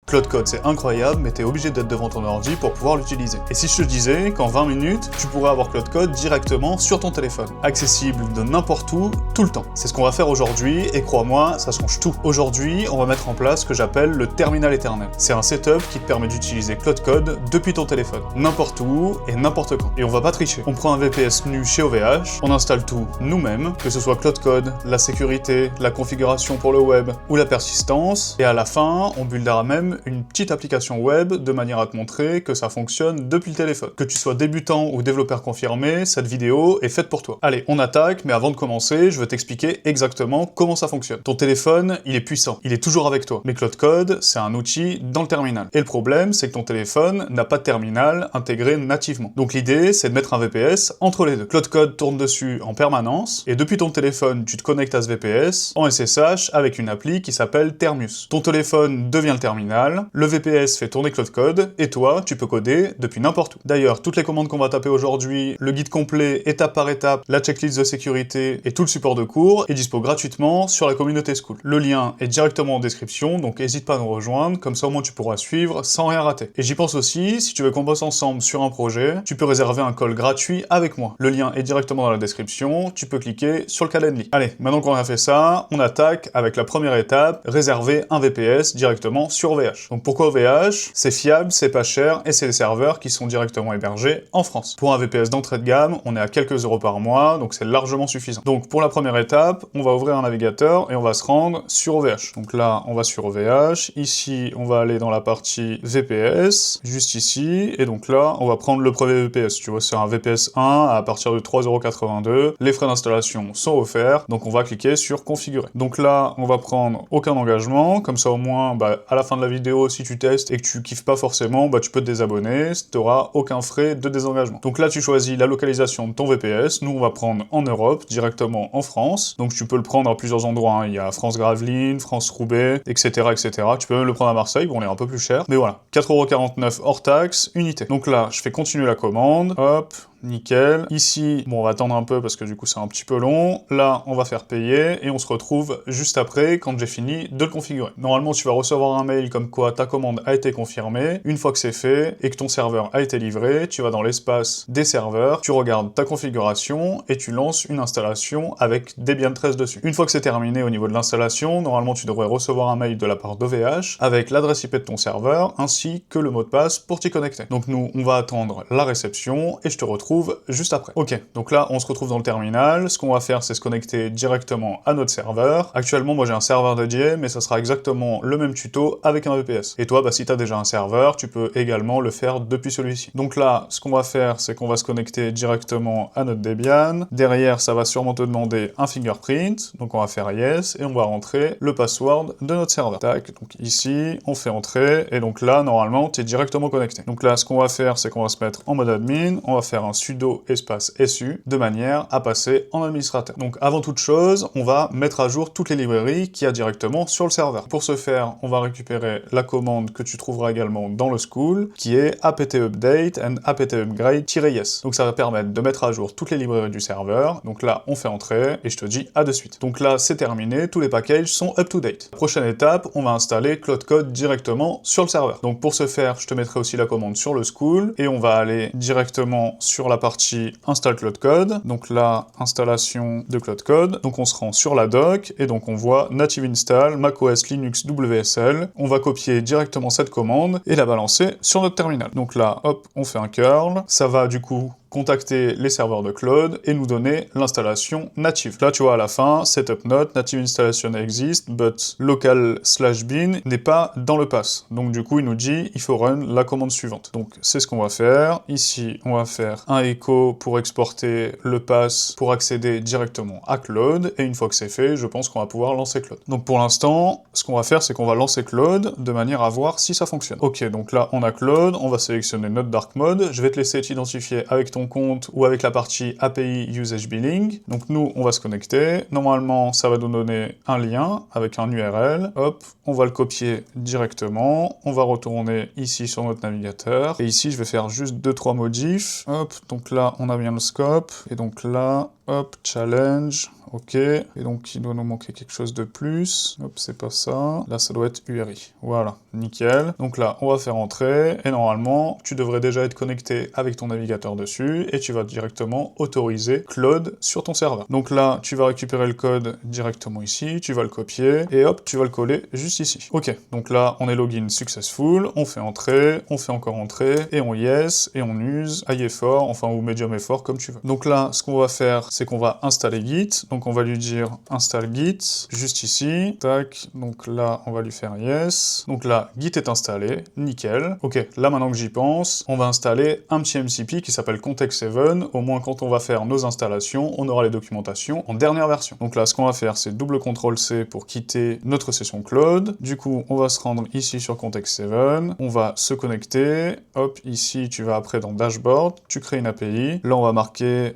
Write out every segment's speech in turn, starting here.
Claude Code, c'est incroyable, mais t'es obligé d'être devant ton ordi pour pouvoir l'utiliser. Et si je te disais qu'en 20 minutes, tu pourrais avoir Claude Code directement sur ton téléphone, accessible de n'importe où, tout le temps. C'est ce qu'on va faire aujourd'hui, et crois-moi, ça change tout. Aujourd'hui, on va mettre en place ce que j'appelle le terminal éternel. C'est un setup qui te permet d'utiliser Claude Code depuis ton téléphone, n'importe où et n'importe quand. Et on va pas tricher. On prend un VPS nu chez OVH, on installe tout nous-mêmes, que ce soit Claude Code, la sécurité, la configuration pour le web ou la persistance, et à la fin, on buildera même une petite application web de manière à te montrer que ça fonctionne depuis le téléphone. Que tu sois débutant ou développeur confirmé, cette vidéo est faite pour toi. Allez, on attaque, mais avant de commencer, je veux t'expliquer exactement comment ça fonctionne. Ton téléphone, il est puissant, il est toujours avec toi. Mais Claude Code, c'est un outil dans le terminal. Et le problème, c'est que ton téléphone n'a pas de terminal intégré nativement. Donc l'idée, c'est de mettre un VPS entre les deux. Claude Code tourne dessus en permanence, et depuis ton téléphone, tu te connectes à ce VPS en SSH avec une appli qui s'appelle Termius. Ton téléphone devient le terminal, le VPS fait tourner Claude Code, et toi, tu peux coder depuis n'importe où. D'ailleurs, toutes les commandes qu'on va taper aujourd'hui, le guide complet, étape par étape, la checklist de sécurité et tout le support de cours est dispo gratuitement sur la communauté School. Le lien est directement en description, donc n'hésite pas à nous rejoindre, comme ça au moins tu pourras suivre sans rien rater. Et j'y pense aussi, si tu veux qu'on bosse ensemble sur un projet, tu peux réserver un call gratuit avec moi. Le lien est directement dans la description, tu peux cliquer sur le Calendly. Allez, maintenant qu'on a fait ça, on attaque avec la première étape, réserver un VPS directement sur OVH. Donc pourquoi OVH? C'est fiable, c'est pas cher, et c'est des serveurs qui sont directement hébergés en France. Pour un VPS d'entrée de gamme, on est à quelques euros par mois, donc c'est largement suffisant. Donc pour la première étape, on va ouvrir un navigateur et on va se rendre sur OVH. Donc là, on va sur OVH, ici, on va aller dans la partie VPS, juste ici, et donc là, on va prendre le premier VPS, tu vois, c'est un VPS 1 à partir de 3,82 €, les frais d'installation sont offerts, donc on va cliquer sur configurer. Donc là, on va prendre aucun engagement, comme ça au moins, à la fin de la vidéo, si tu testes et que tu kiffes pas forcément, tu peux te désabonner, t'auras aucun frais de désengagement. Donc là, tu choisis la localisation de ton VPS, nous on va prendre en Europe, directement en France, donc tu peux le prendre à plusieurs endroits, hein. Il y a France-Gravelines, France-Roubaix, etc., etc. Tu peux même le prendre à Marseille, bon, on est un peu plus cher, mais voilà, 4,49 € hors taxe, unité. Donc là, je fais continuer la commande, hop, nickel. Ici, bon, on va attendre un peu parce que du coup c'est un petit peu long. Là, on va faire payer et on se retrouve juste après quand j'ai fini de le configurer. Normalement, tu vas recevoir un mail comme quoi ta commande a été confirmée. Une fois que c'est fait et que ton serveur a été livré, tu vas dans l'espace des serveurs, tu regardes ta configuration et tu lances une installation avec Debian 13 dessus. Une fois que c'est terminé au niveau de l'installation, normalement tu devrais recevoir un mail de la part d'OVH avec l'adresse IP de ton serveur ainsi que le mot de passe pour t'y connecter. Donc nous, on va attendre la réception et je te retrouve juste après. Ok, donc là, on se retrouve dans le terminal. Ce qu'on va faire, c'est se connecter directement à notre serveur. Actuellement, moi, j'ai un serveur dédié, mais ça sera exactement le même tuto avec un VPS. Et toi, si t'as déjà un serveur, tu peux également le faire depuis celui-ci. Donc là, ce qu'on va faire, c'est qu'on va se connecter directement à notre Debian. Derrière, ça va sûrement te demander un fingerprint. Donc on va faire yes, et on va rentrer le password de notre serveur. Tac, donc ici, on fait entrer, et donc là, normalement, tu es directement connecté. Donc là, ce qu'on va faire, c'est qu'on va se mettre en mode admin, on va faire un sudo espace su de manière à passer en administrateur. Donc avant toute chose, on va mettre à jour toutes les librairies qu'il y a directement sur le serveur. Pour ce faire, on va récupérer la commande que tu trouveras également dans le school, qui est apt update and apt upgrade-yes. Donc ça va permettre de mettre à jour toutes les librairies du serveur. Donc là, on fait entrer et je te dis à de suite. Donc là, c'est terminé, tous les packages sont up to date. Prochaine étape, on va installer Claude Code directement sur le serveur. Donc pour ce faire, je te mettrai aussi la commande sur le school et on va aller directement sur la partie Install Claude Code. Donc là, installation de Claude Code. Donc on se rend sur la doc et donc on voit Native Install macOS Linux WSL. On va copier directement cette commande et la balancer sur notre terminal. Donc là, hop, on fait un curl. Ça va du coup contacter les serveurs de Claude et nous donner l'installation native. Là, tu vois, à la fin, setup note, native installation exist, but local/bin n'est pas dans le pass. Donc du coup, il nous dit, il faut run la commande suivante. Donc c'est ce qu'on va faire. Ici, on va faire un echo pour exporter le pass pour accéder directement à Claude. Et une fois que c'est fait, je pense qu'on va pouvoir lancer Claude. Donc pour l'instant, ce qu'on va faire, c'est qu'on va lancer Claude de manière à voir si ça fonctionne. Ok, donc là, on a Claude, on va sélectionner notre dark mode. Je vais te laisser t'identifier avec ton compte ou avec la partie API Usage Billing. Donc nous, on va se connecter. Normalement, ça va nous donner un lien avec un URL. Hop, on va le copier directement. On va retourner ici sur notre navigateur. Et ici, je vais faire juste 2-3 modifs. Hop, donc là, on a bien le scope. Et donc là, hop, challenge. ok. Et donc, il doit nous manquer quelque chose de plus. Hop, c'est pas ça. Là, ça doit être URI. Voilà, nickel. Donc là, on va faire entrer, et normalement, tu devrais déjà être connecté avec ton navigateur dessus, et tu vas directement autoriser Claude sur ton serveur. Donc là, tu vas récupérer le code directement ici, tu vas le copier, et hop, tu vas le coller juste ici. Ok, donc là, on est login successful, on fait entrer, on fait encore entrer, et on yes, et on use high effort, enfin, ou medium effort, comme tu veux. Donc là, ce qu'on va faire, c'est qu'on va installer Git, donc on va lui dire install Git, juste ici, tac, donc là, on va lui faire yes, donc là, Git est installé, nickel. Ok, là, maintenant que j'y pense, on va installer un petit MCP qui s'appelle Context7, au moins quand on va faire nos installations, on aura les documentations en dernière version. Donc là, ce qu'on va faire, c'est double CTRL-C pour quitter notre session Claude. Du coup, on va se rendre ici sur Context7, on va se connecter, hop, ici, tu vas après dans Dashboard, tu crées une API, là, on va marquer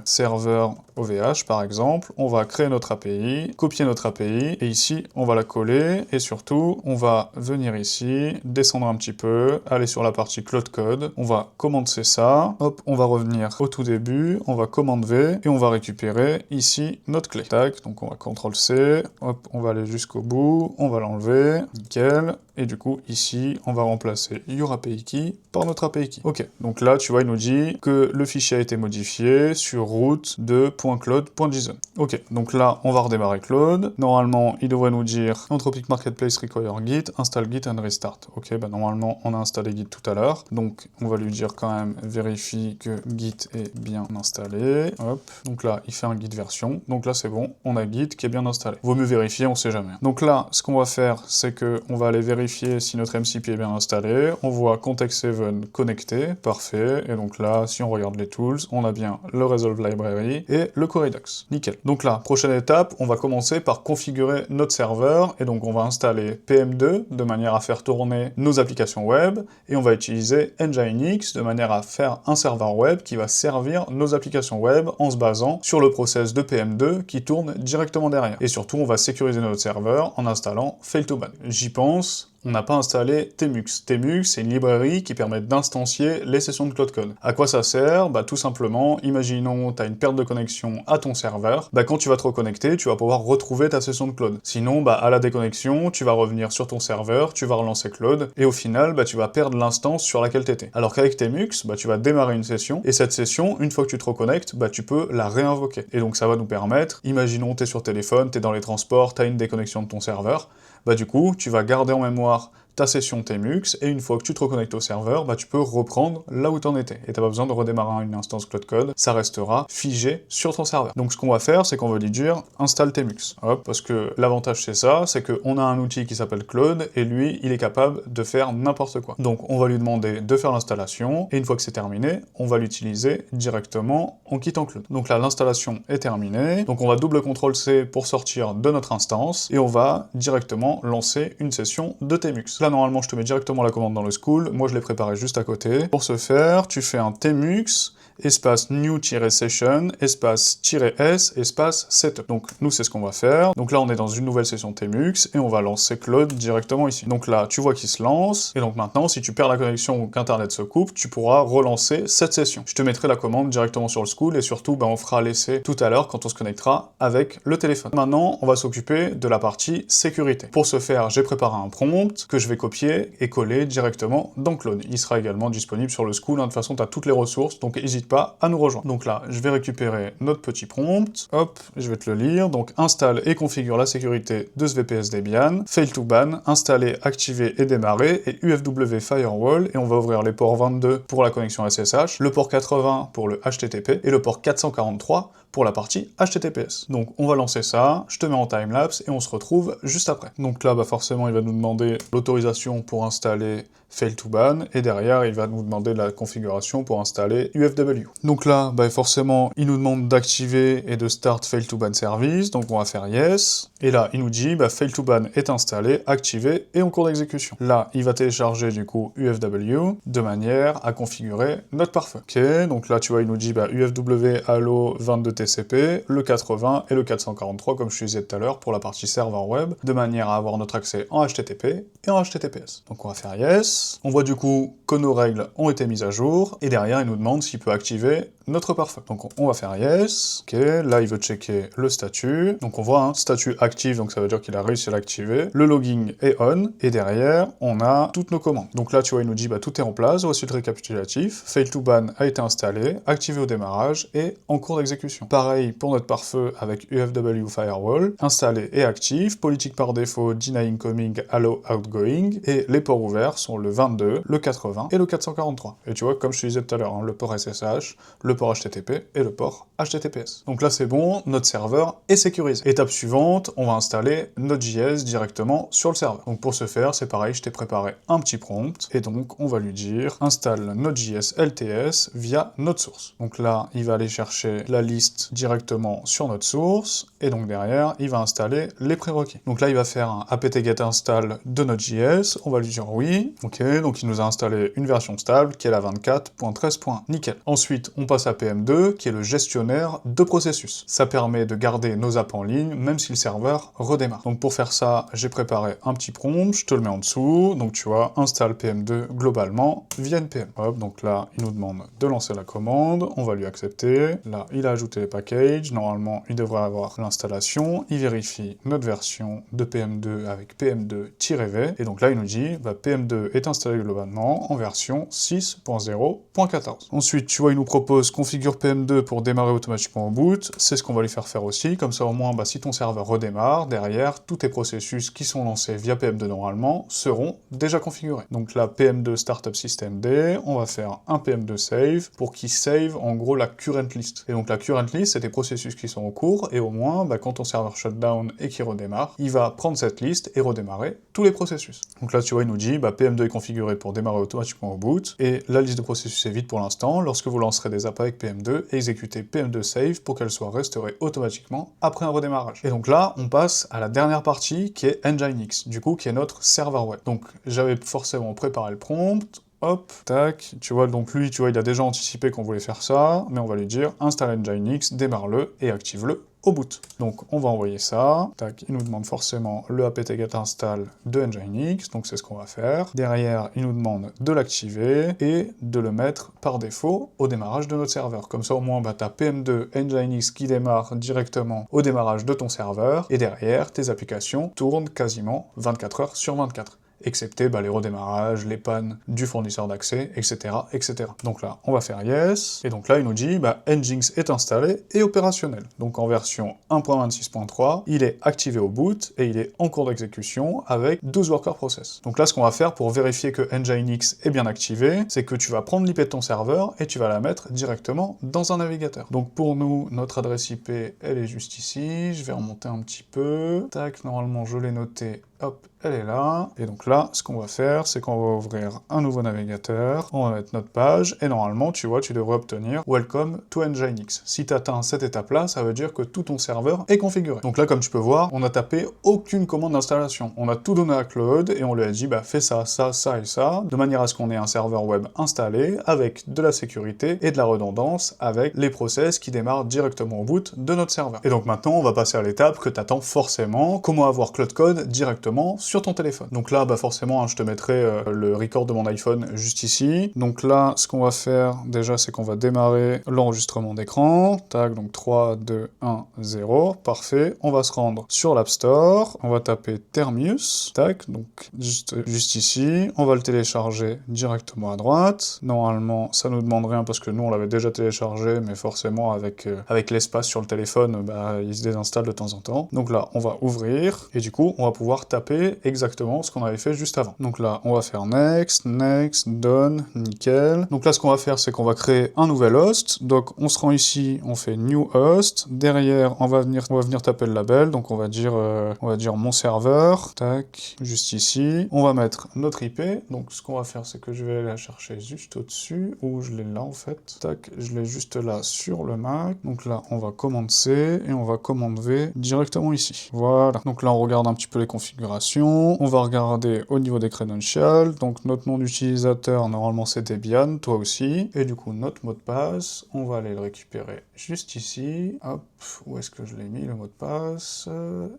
serveur OVH, par exemple, on va créer notre API, copier notre API, et ici, on va la coller, et surtout, on va venir ici, descendre un petit peu, aller sur la partie Cloud Code, on va commencer ça, hop, on va revenir au tout début, on va commande V, et on va récupérer ici notre clé. Tac, donc on va CTRL-C, hop, on va aller jusqu'au bout, on va l'enlever, nickel, et du coup, ici, on va remplacer your API key par notre API key. Ok, donc là, tu vois, il nous dit que le fichier a été modifié sur route de .claude.json. Ok, donc là, on va redémarrer Claude. Normalement, il devrait nous dire Anthropic Marketplace require Git, install Git and restart. Ok, bah normalement, on a installé Git tout à l'heure. Donc, on va lui dire quand même, vérifie que Git est bien installé. Hop, donc là, il fait un Git version. Donc là, c'est bon, on a Git qui est bien installé. Vaut mieux vérifier, on sait jamais. Donc là, ce qu'on va faire, c'est que on va aller vérifier si notre MCP est bien installé. On voit Context7 connecté, parfait. Et donc là, si on regarde les tools, on a bien le Resolve Library et le Corridux. Nickel. Donc là, prochaine étape, on va commencer par configurer notre serveur. Et donc on va installer PM2 de manière à faire tourner nos applications web. Et on va utiliser Nginx de manière à faire un serveur web qui va servir nos applications web en se basant sur le process de PM2 qui tourne directement derrière. Et surtout, on va sécuriser notre serveur en installant fail2ban. J'y pense. On n'a pas installé Tmux. Tmux, c'est une librairie qui permet d'instancier les sessions de Cloud Code. À quoi ça sert? Bah tout simplement, imaginons tu as une perte de connexion à ton serveur, bah quand tu vas te reconnecter, tu vas pouvoir retrouver ta session de Claude. Sinon, bah à la déconnexion, tu vas revenir sur ton serveur, tu vas relancer Claude, et au final, bah tu vas perdre l'instance sur laquelle tu étais. Alors qu'avec Tmux, bah tu vas démarrer une session, et cette session, une fois que tu te reconnectes, bah tu peux la réinvoquer. Et donc ça va nous permettre, imaginons tu es sur téléphone, tu es dans les transports, tu as une déconnexion de ton serveur, bah du coup, tu vas garder en mémoire ta session Tmux, et une fois que tu te reconnectes au serveur, bah tu peux reprendre là où t'en étais. Et t'as pas besoin de redémarrer une instance Cloud Code, ça restera figé sur ton serveur. Donc ce qu'on va faire, c'est qu'on va lui dire installe Tmux. Hop, parce que l'avantage c'est ça, c'est qu'on a un outil qui s'appelle Claude, et lui, il est capable de faire n'importe quoi. Donc on va lui demander de faire l'installation, et une fois que c'est terminé, on va l'utiliser directement en quittant Claude. Donc là, l'installation est terminée, donc on va double CTRL-C pour sortir de notre instance, et on va directement lancer une session de Tmux. Là, normalement, je te mets directement la commande dans le school. Moi, je l'ai préparé juste à côté. Pour ce faire, tu fais un tmux, espace new-session, espace-s, espace setup. Donc, nous, c'est ce qu'on va faire. Donc là, on est dans une nouvelle session tmux, et on va lancer Claude directement ici. Donc là, tu vois qu'il se lance, et donc maintenant, si tu perds la connexion ou qu'Internet se coupe, tu pourras relancer cette session. Je te mettrai la commande directement sur le school, et surtout, bah, on fera l'essai tout à l'heure quand on se connectera avec le téléphone. Maintenant, on va s'occuper de la partie sécurité. Pour ce faire, j'ai préparé un prompt que je vais copier et coller directement dans Claude. Il sera également disponible sur le school, hein. De toute façon, tu as toutes les ressources, donc n'hésite pas à nous rejoindre. Donc là, je vais récupérer notre petit prompt, hop, je vais te le lire, donc installe et configure la sécurité de ce VPS Debian, fail2ban, installer, activer et démarrer, et UFW Firewall, et on va ouvrir les ports 22 pour la connexion SSH, le port 80 pour le HTTP, et le port 443 pour la partie HTTPS. Donc on va lancer ça, je te mets en timelapse, et on se retrouve juste après. Donc là, bah forcément, il va nous demander l'autorisation pour installer fail2ban, et derrière, il va nous demander la configuration pour installer UFW. Donc là, bah forcément, il nous demande d'activer et de start fail2ban service, donc on va faire yes, et là, il nous dit, bah fail2ban est installé, activé et en cours d'exécution. Là, il va télécharger du coup UFW, de manière à configurer notre pare-feu. Ok, donc là, tu vois, il nous dit, bah UFW allo 22 TCP, le 80 et le 443, comme je te disais tout à l'heure, pour la partie serveur web, de manière à avoir notre accès en HTTP et en HTTPS. Donc on va faire yes. On voit du coup que nos règles ont été mises à jour, et derrière, il nous demande s'il peut activer notre pare-feu. Donc on va faire yes, ok, là il veut checker le statut, donc on voit un statut actif, donc ça veut dire qu'il a réussi à l'activer, le logging est on, et derrière on a toutes nos commandes. Donc là tu vois il nous dit bah tout est en place, voici le récapitulatif, fail to ban a été installé, activé au démarrage et en cours d'exécution. Pareil pour notre pare-feu avec UFW Firewall, installé et actif, politique par défaut, deny incoming, allow outgoing, et les ports ouverts sont le 22, le 80 et le 443. Et tu vois, comme je te disais tout à l'heure, hein, le port SSH, le port HTTP et le port HTTPS. Donc là c'est bon, notre serveur est sécurisé. Étape suivante, on va installer Node.js directement sur le serveur. Donc pour ce faire, c'est pareil, je t'ai préparé un petit prompt, et donc on va lui dire installe Node.js LTS via notre source. Donc là, il va aller chercher la liste directement sur notre source, et donc derrière, il va installer les prérequis. Donc là, il va faire un apt-get install de Node.js, on va lui dire oui, ok, donc il nous a installé une version stable qui est la 24.13. Nickel. Ensuite, on passe à PM2, qui est le gestionnaire de processus. Ça permet de garder nos apps en ligne, même si le serveur redémarre. Donc pour faire ça, j'ai préparé un petit prompt, je te le mets en dessous, donc tu vois, installe PM2 globalement via npm. Hop, donc là, il nous demande de lancer la commande, on va lui accepter. Là, il a ajouté les packages, normalement, il devrait avoir l'installation, il vérifie notre version de PM2 avec PM2-V, et donc là, il nous dit, bah, PM2 est installé globalement en version 6.0.14. Ensuite, tu vois, il nous propose configure PM2 pour démarrer automatiquement au boot, c'est ce qu'on va lui faire aussi, comme ça au moins, bah, si ton serveur redémarre, derrière, tous tes processus qui sont lancés via PM2 normalement seront déjà configurés. Donc là, PM2 Startup Systemd, on va faire un PM2 save pour qu'il save en gros la current list. Et donc la current list, c'est des processus qui sont en cours, et au moins, bah, quand ton serveur shutdown et qu'il redémarre, il va prendre cette liste et redémarrer tous les processus. Donc là, tu vois, il nous dit, bah, PM2 est configuré pour démarrer automatiquement au boot, et la liste de processus est vide pour l'instant. Lorsque vous lancerez des apps avec PM2, exécutez PM2 save pour qu'elle soit restaurée automatiquement après un redémarrage. Et donc là, on passe à la dernière partie qui est Nginx, du coup, qui est notre serveur web. Donc j'avais forcément préparé le prompt, hop, tac, tu vois, donc lui, tu vois, il a déjà anticipé qu'on voulait faire ça, mais on va lui dire, installe Nginx, démarre-le et active-le au boot. Donc on va envoyer ça, tac, il nous demande forcément le apt-get install de Nginx, donc c'est ce qu'on va faire. Derrière, il nous demande de l'activer et de le mettre par défaut au démarrage de notre serveur. Comme ça au moins, bah, t'as PM2 Nginx qui démarre directement au démarrage de ton serveur, et derrière, tes applications tournent quasiment 24 heures sur 24. Excepté bah, les redémarrages, les pannes du fournisseur d'accès, etc., etc. Donc là, on va faire yes, et donc là, il nous dit, bah, Nginx est installé et opérationnel. Donc en version 1.26.3, il est activé au boot, et il est en cours d'exécution avec 12 worker process. Donc là, ce qu'on va faire pour vérifier que Nginx est bien activé, c'est que tu vas prendre l'IP de ton serveur, et tu vas la mettre directement dans un navigateur. Donc pour nous, notre adresse IP, elle est juste ici, je vais remonter un petit peu, tac, normalement, je l'ai noté, hop, elle est là, et donc là, ce qu'on va faire, c'est qu'on va ouvrir un nouveau navigateur, on va mettre notre page, et normalement, tu vois, tu devrais obtenir Welcome to Nginx. Si tu atteins cette étape-là, ça veut dire que tout ton serveur est configuré. Donc là, comme tu peux voir, on n'a tapé aucune commande d'installation. On a tout donné à Claude, et on lui a dit, bah, fais ça, ça, ça et ça, de manière à ce qu'on ait un serveur web installé, avec de la sécurité et de la redondance, avec les process qui démarrent directement au boot de notre serveur. Et donc maintenant, on va passer à l'étape que tu attends forcément, comment avoir Cloud Code directement sur ton téléphone. Donc là, bah forcément, hein, je te mettrai le record de mon iPhone juste ici. Donc là, ce qu'on va faire, déjà, c'est qu'on va démarrer l'enregistrement d'écran. Tac, donc 3, 2, 1, 0. Parfait. On va se rendre sur l'App Store. On va taper Termius. Tac, donc juste ici. On va le télécharger directement à droite. Normalement, ça nous demande rien parce que nous, on l'avait déjà téléchargé, mais forcément, avec l'espace sur le téléphone, bah, il se désinstalle de temps en temps. Donc là, on va ouvrir, et du coup, on va pouvoir taper exactement ce qu'on avait fait juste avant. Donc là, on va faire next, next, done, nickel. Donc là, ce qu'on va faire, c'est qu'on va créer un nouvel host. Donc on se rend ici, on fait new host. Derrière, on va venir taper le label. Donc on va dire mon serveur. Tac, juste ici. On va mettre notre IP. Donc ce qu'on va faire, c'est que je vais aller la chercher juste au-dessus, où je l'ai là en fait. Tac, je l'ai juste là sur le Mac. Donc là, on va commande C et on va commande V directement ici. Voilà. Donc là, on regarde un petit peu les configurations. On va regarder au niveau des credentials, donc notre nom d'utilisateur, normalement c'est Debian, toi aussi, et du coup notre mot de passe, on va aller le récupérer juste ici, hop, où est-ce que je l'ai mis, le mot de passe?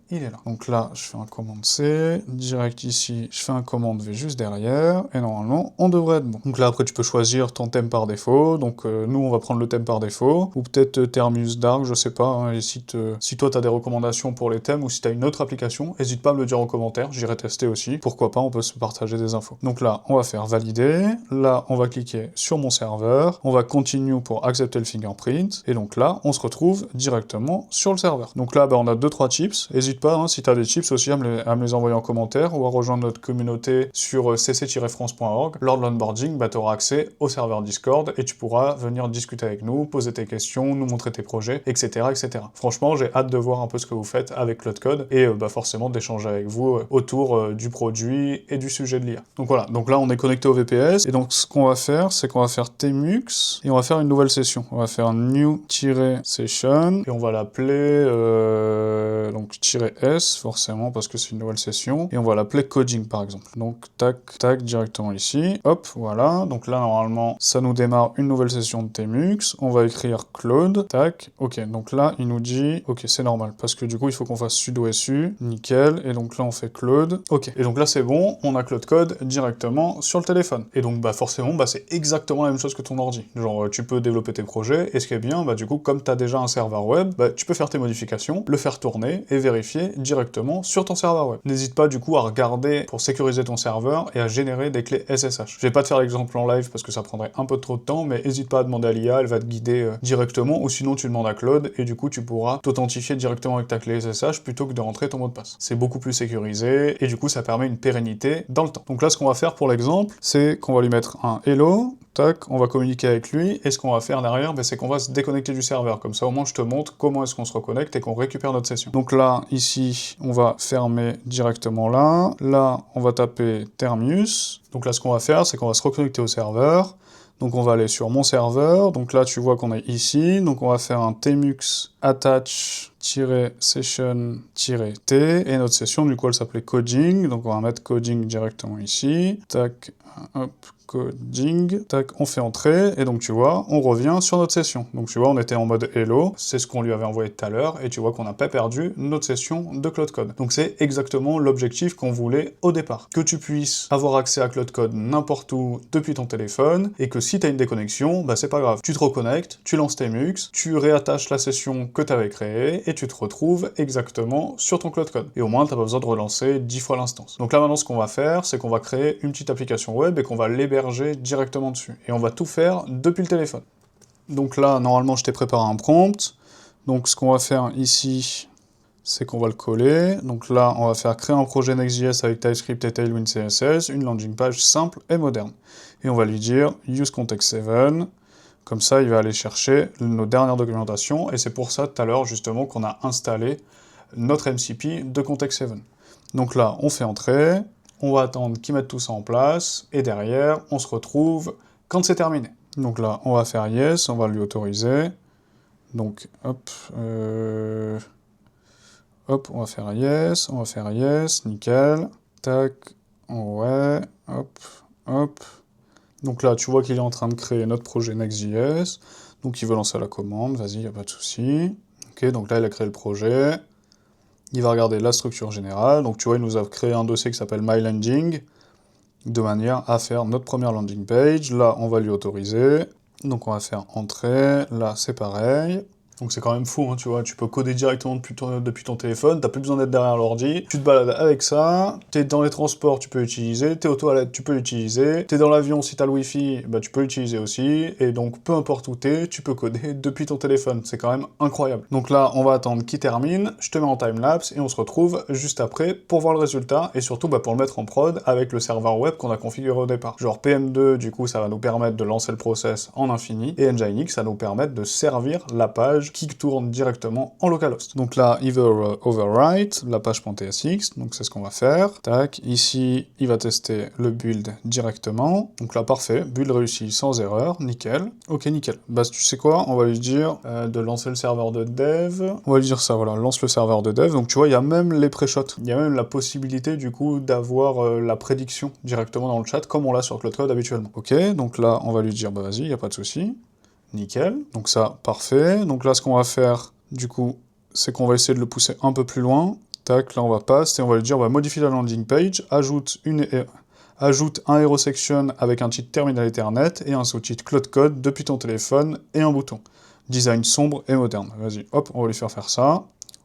Il est là. Donc là, je fais un commande C, direct ici, je fais un commande V juste derrière, et normalement, on devrait être bon. Donc là, après, tu peux choisir ton thème par défaut, donc nous, on va prendre le thème par défaut, ou peut-être Thermius Dark, je sais pas, hein, et si toi, t'as des recommandations pour les thèmes, ou si t'as une autre application, n'hésite pas à me le dire en commentaire, j'irai tester aussi, pourquoi pas, on peut se partager des infos. Donc là, on va faire valider, là, on va cliquer sur mon serveur, on va continue pour accepter le fingerprint, et donc là, on se retrouve directement sur le serveur. Donc là, on a 2-3 chips, n'hésite pas, hein, si tu as des chips aussi, à me les envoyer en commentaire, ou à rejoindre notre communauté sur cc-france.org. Lors de l'onboarding, tu auras accès au serveur Discord, et tu pourras venir discuter avec nous, poser tes questions, nous montrer tes projets, etc. etc. Franchement, j'ai hâte de voir un peu ce que vous faites avec Cloudcode, et forcément d'échanger avec vous autour du produit et du sujet de l'IA. Donc voilà, donc là on est connecté au VPS, et donc ce qu'on va faire, c'est qu'on va faire tmux, et on va faire une nouvelle session. On va faire new-session, et on va l'appeler donc -s, forcément, parce que c'est une nouvelle session, et on va l'appeler coding, par exemple. Donc tac, tac, directement ici, hop, voilà, donc là, normalement, ça nous démarre une nouvelle session de tmux, on va écrire Claude, tac, ok, donc là, il nous dit, ok, c'est normal, parce que du coup, il faut qu'on fasse sudo su, nickel, et donc là, on fait Claude, ok, et donc là, c'est bon, on a Cloudcode directement sur le téléphone. Et donc, forcément, c'est exactement la même chose que ton ordi. Genre, tu peux développer tes projets, et ce qui est bien, du coup, comme tu as déjà un serveur web, tu peux faire tes modifications, le faire tourner, et vérifier directement sur ton serveur web. N'hésite pas, du coup, à regarder pour sécuriser ton serveur, et à générer des clés SSH. Je vais pas te faire l'exemple en live, parce que ça prendrait un peu trop de temps, mais n'hésite pas à demander à l'IA, elle va te guider directement, ou sinon, tu demandes à Claude, et du coup, tu pourras t'authentifier directement avec ta clé SSH, plutôt que de rentrer ton mot de passe. C'est beaucoup plus sécurisé, et du coup, ça permet une pérennité dans le temps. Donc là, ce qu'on va faire pour l'exemple, c'est qu'on va lui mettre un hello, tac, on va communiquer avec lui, et ce qu'on va faire derrière, c'est qu'on va se déconnecter du serveur. Comme ça, au moins, je te montre comment est-ce qu'on se reconnecte et qu'on récupère notre session. Donc là, ici, on va fermer directement là. Là, on va taper Thermius. Donc là, ce qu'on va faire, c'est qu'on va se reconnecter au serveur. Donc on va aller sur mon serveur, donc là tu vois qu'on est ici, donc on va faire un tmux attach-session-t, et notre session du coup elle s'appelait coding, donc on va mettre coding directement ici, tac, hop, coding, tac, on fait entrer, et donc tu vois, on revient sur notre session. Donc tu vois, on était en mode hello, c'est ce qu'on lui avait envoyé tout à l'heure, et tu vois qu'on n'a pas perdu notre session de Cloudcode. Donc c'est exactement l'objectif qu'on voulait au départ. Que tu puisses avoir accès à Cloudcode n'importe où depuis ton téléphone, et que si tu as une déconnexion, c'est pas grave. Tu te reconnectes, tu lances tes mux, tu réattaches la session que tu avais créée, et tu te retrouves exactement sur ton Cloudcode. Et au moins, tu n'as pas besoin de relancer 10 fois l'instance. Donc là maintenant, ce qu'on va faire, c'est qu'on va créer une petite application web, et qu'on va l'héberger directement dessus. Et on va tout faire depuis le téléphone. Donc là, normalement, je t'ai préparé un prompt. Donc ce qu'on va faire ici, c'est qu'on va le coller. Donc là, on va faire créer un projet Next.js avec TypeScript et Tailwind CSS, une landing page simple et moderne. Et on va lui dire use context 7. Comme ça, il va aller chercher nos dernières documentations. Et c'est pour ça, tout à l'heure, justement, qu'on a installé notre MCP de context 7. Donc là, on fait entrer. On va attendre qu'ils mettent tout ça en place, et derrière, on se retrouve quand c'est terminé. Donc là, on va faire yes, on va lui autoriser. Donc, hop, hop, on va faire yes, nickel. Tac, ouais, hop, hop. Donc là, tu vois qu'il est en train de créer notre projet Next.js. Donc il veut lancer la commande, vas-y, il n'y a pas de souci. Ok, donc là, il a créé le projet. Il va regarder la structure générale, donc tu vois, il nous a créé un dossier qui s'appelle MyLanding, de manière à faire notre première landing page. Là, on va lui autoriser, donc on va faire entrer, là, c'est pareil. Donc c'est quand même fou, hein, tu vois, tu peux coder directement depuis ton téléphone, t'as plus besoin d'être derrière l'ordi, tu te balades avec ça, t'es dans les transports, tu peux l'utiliser, t'es aux toilettes, tu peux l'utiliser, t'es dans l'avion, si t'as le wifi, tu peux l'utiliser aussi, et donc peu importe où t'es, tu peux coder depuis ton téléphone, c'est quand même incroyable. Donc là, on va attendre qu'il termine, je te mets en timelapse, et on se retrouve juste après pour voir le résultat, et surtout pour le mettre en prod avec le serveur web qu'on a configuré au départ. Genre PM2, du coup, ça va nous permettre de lancer le process en infini, et Nginx, ça va nous permettre de servir la page qui tourne directement en localhost. Donc là, il veut overwrite la page.tsx, donc c'est ce qu'on va faire. Tac, ici, il va tester le build directement. Donc là, parfait, build réussi sans erreur, nickel. Ok, nickel. Tu sais quoi, on va lui dire de lancer le serveur de dev. On va lui dire ça, voilà, lance le serveur de dev. Donc tu vois, il y a même les pré-shots. Il y a même la possibilité, du coup, d'avoir la prédiction directement dans le chat, comme on l'a sur Cloudcode habituellement. Ok, donc là, on va lui dire, vas-y, il n'y a pas de souci. Nickel, donc ça, parfait. Donc là, ce qu'on va faire, du coup, c'est qu'on va essayer de le pousser un peu plus loin. Tac, là on va passe, et on va lui dire, modifie la landing page, ajoute un hero section avec un titre terminal Ethernet et un sous-titre Cloud Code depuis ton téléphone et un bouton. Design sombre et moderne. Vas-y, hop, on va lui faire ça.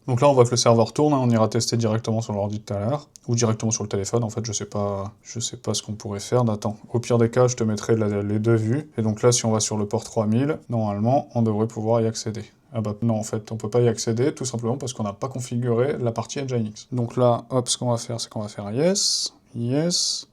Donc là, on voit que le serveur tourne, hein, on ira tester directement sur l'ordi tout à l'heure, ou directement sur le téléphone, en fait, je sais pas ce qu'on pourrait faire. Attends, au pire des cas, je te mettrai les deux vues, et donc là, si on va sur le port 3000, normalement, on devrait pouvoir y accéder. Ah bah non, en fait, on peut pas y accéder, tout simplement parce qu'on n'a pas configuré la partie Nginx. Donc là, hop, ce qu'on va faire, c'est qu'on va faire yes, yes,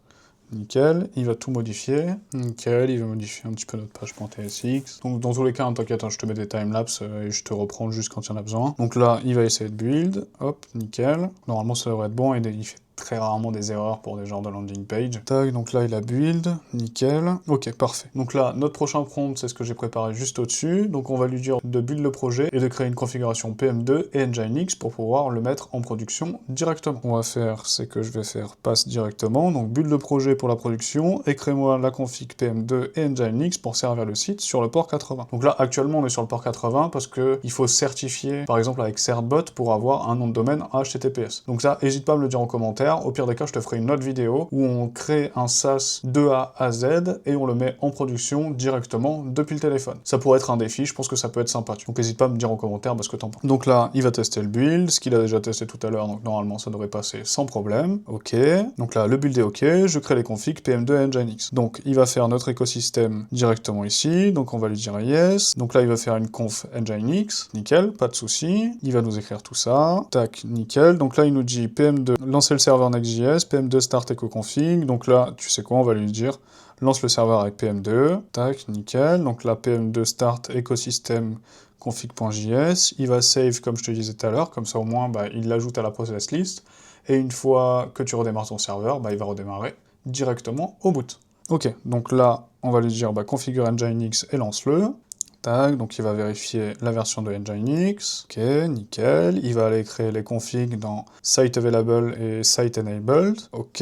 nickel, il va tout modifier, nickel, il va modifier un petit peu notre page.tsx. Donc dans tous les cas, hein, t'inquiète, hein, je te mets des timelapses et je te reprends juste quand il y en a besoin. Donc là, il va essayer de build, hop, nickel. Normalement, ça devrait être bon, et il fait très rarement des erreurs pour des genres de landing page. Tac, donc là il a build, nickel. Ok, parfait. Donc là, notre prochain prompt, c'est ce que j'ai préparé juste au-dessus. Donc on va lui dire de build le projet et de créer une configuration PM2 et Nginx pour pouvoir le mettre en production directement. Ce qu'on va faire, c'est que je vais faire pass directement. Donc build le projet pour la production et crée-moi la config PM2 et Nginx pour servir le site sur le port 80. Donc là, actuellement, on est sur le port 80 parce que il faut certifier, par exemple avec Certbot, pour avoir un nom de domaine HTTPS. Donc ça, n'hésite pas à me le dire en commentaire. Au pire des cas, je te ferai une autre vidéo où on crée un SaaS de A à Z et on le met en production directement depuis le téléphone. Ça pourrait être un défi, je pense que ça peut être sympathique. Donc n'hésite pas à me dire en commentaire ce que t'en penses. Donc là, il va tester le build, ce qu'il a déjà testé tout à l'heure, donc normalement ça devrait passer sans problème. Ok, donc là, le build est ok, je crée les configs PM2 et Nginx. Donc il va faire notre écosystème directement ici, donc on va lui dire yes. Donc là, il va faire une conf Nginx, nickel, pas de souci. Il va nous écrire tout ça, tac, nickel. Donc là, il nous dit PM2, lancer le serveur Next.js, PM2 start eco-config, donc là, tu sais quoi, on va lui dire, lance le serveur avec PM2, tac, nickel, donc là, PM2 start écosystème config.js, il va save, comme je te disais tout à l'heure, comme ça au moins, il l'ajoute à la process list, et une fois que tu redémarres ton serveur, il va redémarrer directement au boot. Ok, donc là, on va lui dire, configure Nginx et lance-le. Tac, donc il va vérifier la version de Nginx, ok, nickel, il va aller créer les configs dans Site Available et Site Enabled, ok,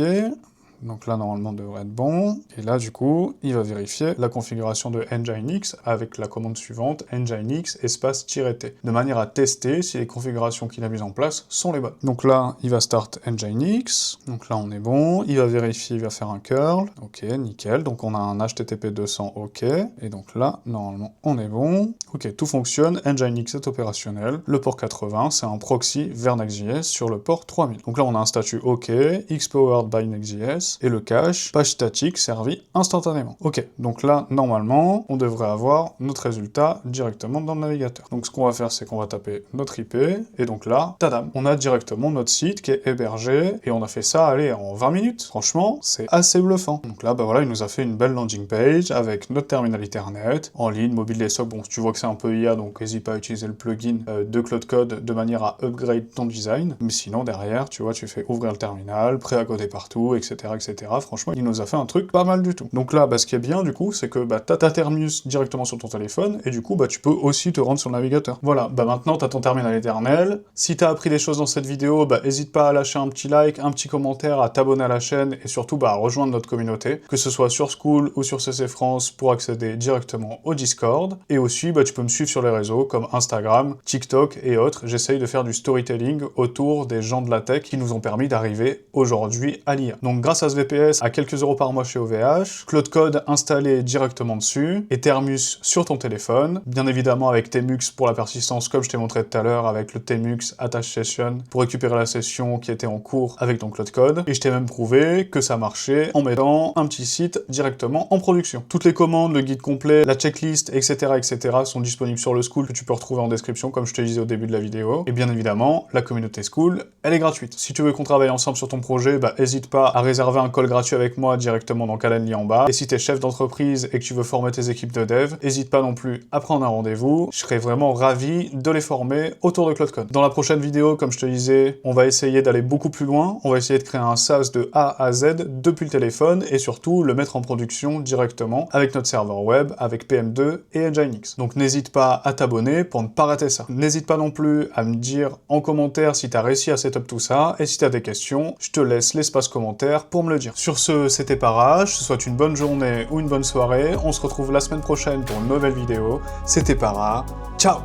donc là normalement devrait être bon, et là du coup, il va vérifier la configuration de Nginx avec la commande suivante, Nginx espace-t, de manière à tester si les configurations qu'il a mises en place sont les bonnes. Donc là, il va start Nginx, donc là on est bon, il va vérifier, il va faire un curl, ok, nickel, donc on a un HTTP 200, ok, et donc là, normalement, on est bon, ok, tout fonctionne, Nginx est opérationnel, le port 80, c'est un proxy vers Next.js sur le port 3000. Donc là, on a un statut ok, X-powered by Next.js, et le cache, page statique servi instantanément. Ok, donc là, normalement, on devrait avoir notre résultat directement dans le navigateur. Donc ce qu'on va faire, c'est qu'on va taper notre IP, et donc là, tadam, on a directement notre site qui est hébergé, et on a fait ça, allez, en 20 minutes. Franchement, c'est assez bluffant. Donc là, voilà, il nous a fait une belle landing page avec notre terminal Ethernet, en ligne, mobile desktop. Bon, tu vois que c'est un peu IA, donc n'hésite pas à utiliser le plugin de Cloud Code de manière à upgrade ton design. Mais sinon, derrière, tu vois, tu fais ouvrir le terminal, prêt à coder partout, etc., etc. Franchement, il nous a fait un truc pas mal du tout. Donc là, ce qui est bien, du coup, c'est que t'as ta Terminus directement sur ton téléphone, et du coup, tu peux aussi te rendre sur le navigateur. Voilà, maintenant, t'as ton terminal éternel. Si t'as appris des choses dans cette vidéo, n'hésite pas à lâcher un petit like, un petit commentaire, à t'abonner à la chaîne, et surtout, à rejoindre notre communauté, que ce soit sur Skool ou sur CC France, pour accéder directement au Discord. Et aussi, tu peux me suivre sur les réseaux, comme Instagram, TikTok et autres. J'essaye de faire du storytelling autour des gens de la tech qui nous ont permis d'arriver aujourd'hui à l'IA. Donc grâce à ce VPS, à quelques euros par mois chez OVH, Cloud Code installé directement dessus, et Thermus sur ton téléphone, bien évidemment avec Tmux pour la persistance, comme je t'ai montré tout à l'heure, avec le Tmux Attach Session, pour récupérer la session qui était en cours avec ton Cloud Code, et je t'ai même prouvé que ça marchait en mettant un petit site directement en production. Toutes les commandes, le guide complet, la checklist, etc., etc. sont disponibles sur le Skool, que tu peux retrouver en description, comme je te disais au début de la vidéo, et bien évidemment, la communauté Skool, elle est gratuite. Si tu veux qu'on travaille ensemble sur ton projet, n'hésite pas à réserver un call gratuit avec moi directement dans Calendly en bas. Et si t'es chef d'entreprise et que tu veux former tes équipes de dev, n'hésite pas non plus à prendre un rendez-vous. Je serais vraiment ravi de les former autour de Cloud Code. Dans la prochaine vidéo, comme je te disais, on va essayer d'aller beaucoup plus loin. On va essayer de créer un SaaS de A à Z depuis le téléphone et surtout le mettre en production directement avec notre serveur web, avec PM2 et Nginx. Donc n'hésite pas à t'abonner pour ne pas rater ça. N'hésite pas non plus à me dire en commentaire si t'as réussi à setup tout ça, et si t'as des questions, je te laisse l'espace commentaire pour me le dire. Sur ce, c'était Para, je te souhaite une bonne journée ou une bonne soirée, on se retrouve la semaine prochaine pour une nouvelle vidéo. C'était Para, ciao!